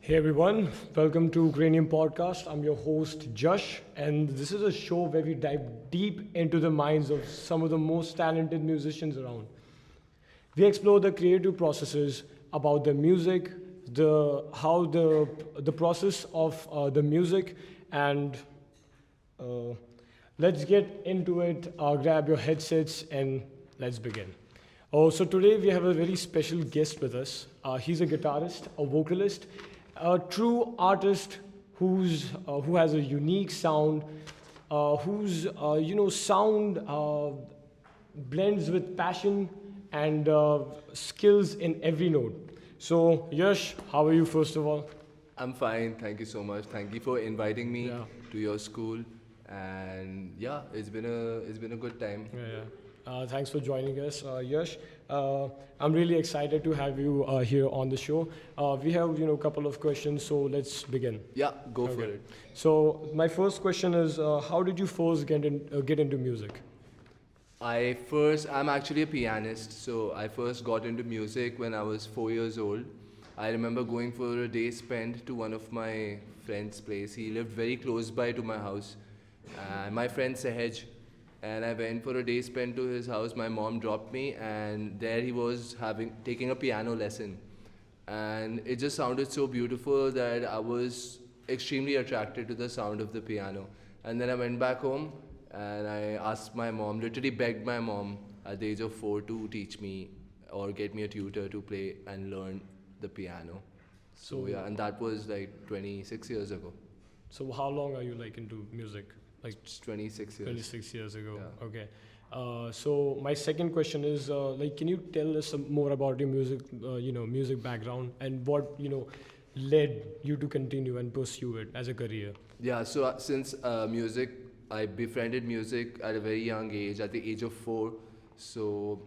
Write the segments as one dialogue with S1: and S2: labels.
S1: Hey everyone, welcome to Cranium Podcast. I'm your host Josh, and this is a show where we dive deep into the minds of some of the most talented musicians around. We explore the creative processes about the music, the process of the music, and uh, let's get into it. Grab your headsets and let's begin. Oh, so today we have a very special guest with us. He's a guitarist, a vocalist, a true artist who has a unique sound, whose sound blends with passion and skills in every note. So, Yash, how are you first of all?
S2: I'm fine. Thank you so much. Thank you for inviting me
S1: Yeah.
S2: to your school. And yeah, it's been a good time.
S1: Yeah. Thanks for joining us, Yash. I'm really excited to have you here on the show. We have, a couple of questions, so let's begin.
S2: Yeah, go for
S1: Okay.
S2: it.
S1: So my first question is, how did you first get into music?
S2: I'm actually a pianist, so I first got into music when I was 4 years old. I remember going for a day spent to one of my friend's place. He lived very close by to my house. My friend Sehaj, and I went for a day spent to his house. My mom dropped me, and there he was taking a piano lesson. And it just sounded so beautiful that I was extremely attracted to the sound of the piano. And then I went back home and I asked my mom, literally begged my mom at the age of 4 to teach me or get me a tutor to play and learn the piano. So
S1: So,
S2: yeah, and that was like 26 years ago.
S1: so how long are you like into music? Like
S2: It's 26 years.
S1: 26 years ago.
S2: Yeah.
S1: Okay. So my second question is, like, can you tell us some more about your music, music background and what, led you to continue and pursue it as a career?
S2: Yeah, so since music, I befriended music at a very young age, at the age of 4. So,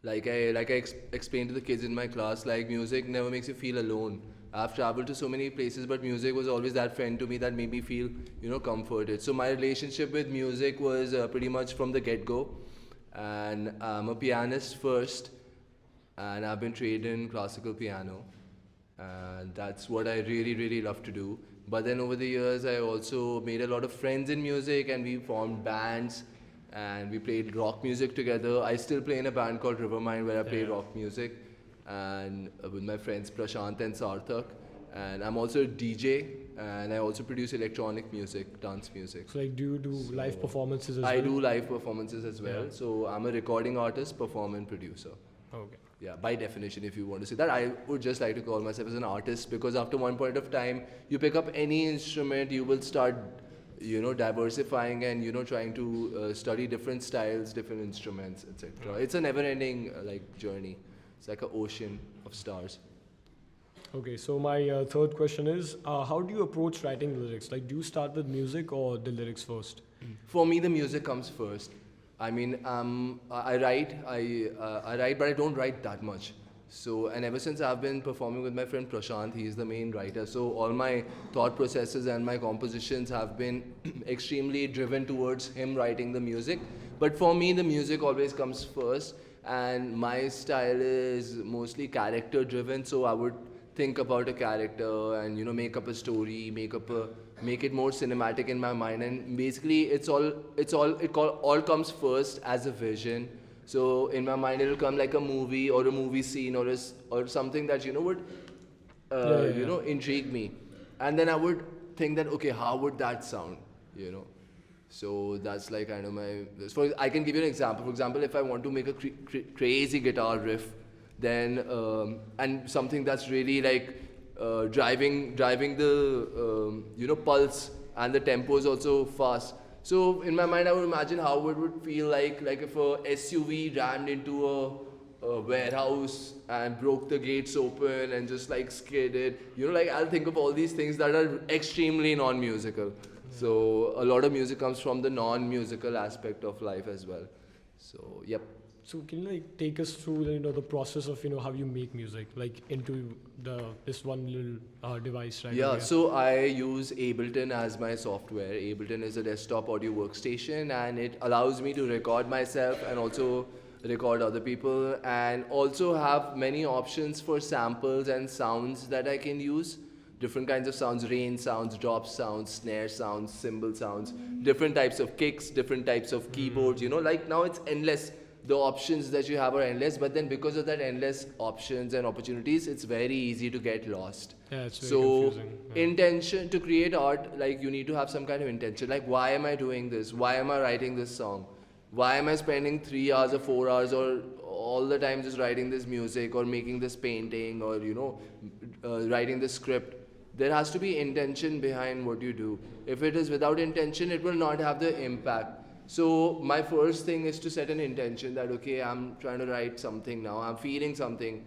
S2: explained to the kids in my class, like music never makes you feel alone. I've traveled to so many places, but music was always that friend to me that made me feel, comforted. So my relationship with music was pretty much from the get-go, and I'm a pianist first, and I've been trained in classical piano, and that's what I really, really love to do. But then over the years, I also made a lot of friends in music, and we formed bands, and we played rock music together. I still play in a band called Rivermind where I play
S1: Yeah.
S2: rock music, and with my friends Prashant and Sarthak. And I'm also a DJ, and I also produce electronic music, dance music.
S1: So like, do you do live performances as
S2: I
S1: well?
S2: do live performances as well.
S1: Yeah.
S2: So I'm a recording artist, performer, and producer.
S1: Okay.
S2: Yeah, by definition, if you want to say that, I would just like to call myself as an artist because after one point of time, you pick up any instrument, you will start, diversifying and trying to study different styles, different instruments, etc. It's a never-ending journey. It's like an ocean of stars.
S1: Okay, so my third question is, how do you approach writing lyrics? Like, do you start with music or the lyrics first?
S2: For me, the music comes first. I mean, I write, but I don't write that much. So, and ever since I've been performing with my friend Prashant, he's the main writer. So, all my thought processes and my compositions have been extremely driven towards him writing the music. But for me, the music always comes first, and my style is mostly character driven. So, I would think about a character and make up a story, make it more cinematic in my mind, and basically all comes first as a vision. So in my mind it'll come like a movie or a movie scene or something that would intrigue me, and then I would think that okay, how would that sound, so that's like kind of my. I can give you an example. For example, if I want to make a crazy guitar riff, then and something that's really like driving the pulse, and the tempo is also fast. So in my mind, I would imagine how it would feel like if a SUV rammed into a warehouse and broke the gates open and just like skidded. I'll think of all these things that are extremely non-musical. So a lot of music comes from the non-musical aspect of life as well. So yep.
S1: So can you like take us through the process of how you make music like into this one little device right
S2: Yeah,
S1: over here?
S2: so I use Ableton as my software. Ableton is a desktop audio workstation, and it allows me to record myself and also record other people, and also have many options for samples and sounds that I can use. different kinds of sounds, rain sounds, drop sounds, snare sounds, cymbal sounds, different types of kicks, different types of keyboards, you know, like now it's endless. The options that you have are endless, but then because of that endless options and opportunities, it's very easy to get lost.
S1: Yeah, it's very
S2: So
S1: confusing. Yeah.
S2: intention to create art, like you need to have some kind of intention. Like, why am I doing this? Why am I writing this song? Why am I spending 3 hours or 4 hours or all the time just writing this music or making this painting or writing this script? There has to be intention behind what you do. If it is without intention, it will not have the impact. So my first thing is to set an intention that okay, I'm trying to write something now. I'm feeling something.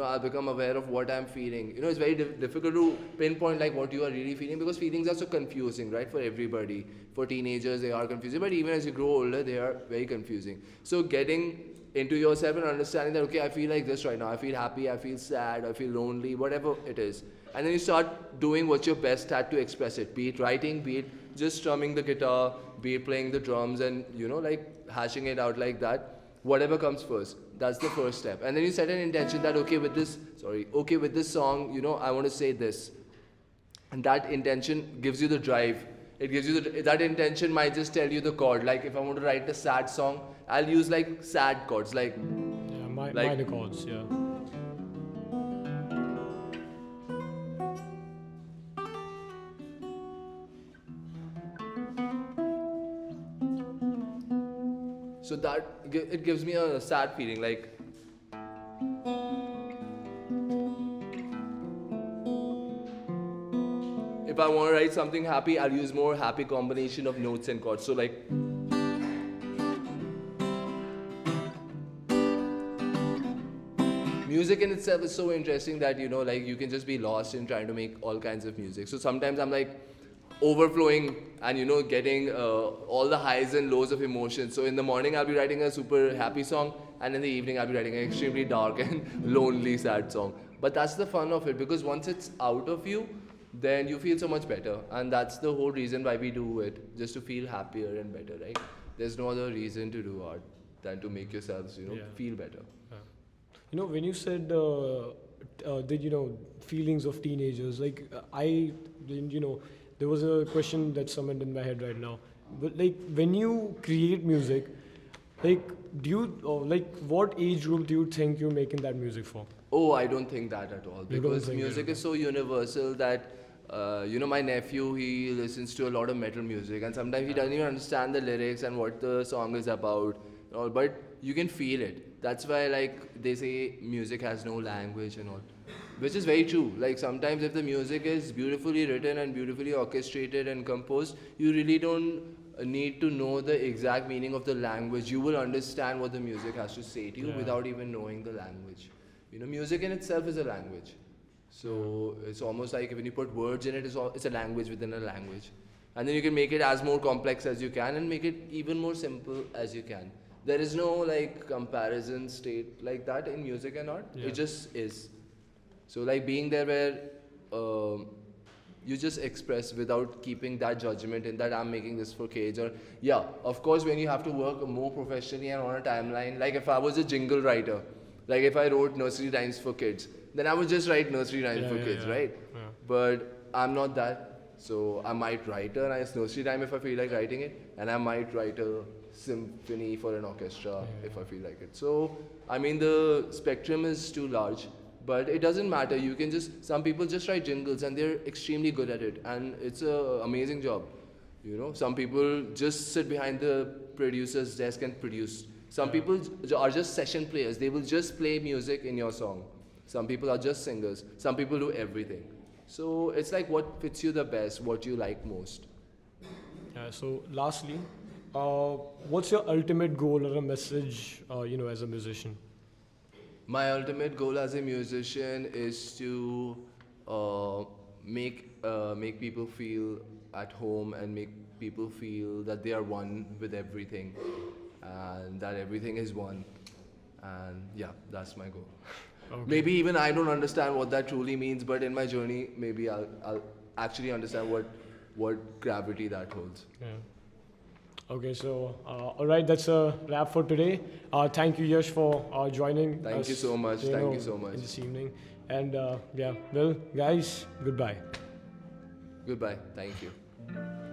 S2: I'll become aware of what I'm feeling. It's very difficult to pinpoint like what you are really feeling because feelings are so confusing, right? For everybody. For teenagers, they are confusing, but even as you grow older, they are very confusing. So getting into yourself and understanding that okay, I feel like this right now. I feel happy. I feel sad. I feel lonely. Whatever it is, and then you start doing what you're best at to express it. Be it writing, be it just strumming the guitar, be it playing the drums, and like hashing it out like that. Whatever comes first, that's the first step. And then you set an intention that okay with this song, I want to say this. And that intention gives you the drive. It gives you that intention might just tell you the chord. Like if I want to write a sad song, I'll use like sad chords, like
S1: Yeah,
S2: like-
S1: minor chords, yeah.
S2: so that it gives me a sad feeling. Like if I want to write something happy, I'll use more happy combination of notes and chords. So like music in itself is so interesting that like you can just be lost in trying to make all kinds of music. So sometimes I'm like overflowing and getting all the highs and lows of emotions. So in the morning I'll be writing a super happy song, and in the evening I'll be writing an extremely dark and lonely sad song. But that's the fun of it, because once it's out of you, then you feel so much better, and that's the whole reason why we do it, just to feel happier and better, right? There's no other reason to do art than to make yourselves
S1: Yeah.
S2: feel better.
S1: When you said feelings of teenagers, like I didn't, there was a question that summoned in my head right now. But like when you create music, like do you what age group do you think you're making that music for?
S2: Oh, I don't think that at all,
S1: You don't
S2: because
S1: think
S2: music
S1: it-
S2: is so universal that my nephew, he listens to a lot of metal music, and sometimes he doesn't even understand the lyrics and what the song is about, but you can feel it. That's why like they say music has no language and all, which is very true. Like sometimes if the music is beautifully written and beautifully orchestrated and composed, you really don't need to know the exact meaning of the language. You will understand what the music has to say to you
S1: Yeah.
S2: without even knowing the language. Music in itself is a language. So it's almost like when you put words in it, it's a language within a language. And then you can make it as more complex as you can and make it even more simple as you can. There is no like comparison state like that in music and art.
S1: Yeah.
S2: It just is. So like being there where you just express without keeping that judgment in that I'm making this for kids, or yeah, of course when you have to work more professionally and on a timeline, like if I was a jingle writer, like if I wrote nursery rhymes for kids, then I would just write nursery rhymes
S1: Yeah,
S2: for
S1: yeah,
S2: kids,
S1: yeah.
S2: right?
S1: Yeah.
S2: But I'm not that, so I might write a nice nursery rhyme if I feel like writing it, and I might write a symphony for an orchestra if I feel like it. So I mean the spectrum is too large, but it doesn't matter. You can some people just write jingles and they're extremely good at it, and it's an amazing job. Some people just sit behind the producer's desk and produce. Some people are just session players. They will just play music in your song. Some people are just singers. Some people do everything. So it's like what fits you the best, what you like most.
S1: Yeah. So lastly, what's your ultimate goal or a message? As a musician.
S2: My ultimate goal as a musician is to make people feel at home and make people feel that they are one with everything, and that everything is one. And yeah, that's my goal.
S1: Okay.
S2: Maybe even I don't understand what that truly means, but in my journey, maybe I'll actually understand what gravity that holds.
S1: Yeah. Okay, so all right, that's a wrap for today. Thank you, Yash, for joining
S2: Thank
S1: us.
S2: you so much. Thank you so much.
S1: This evening, and yeah, well, guys, goodbye.
S2: Goodbye. Thank you.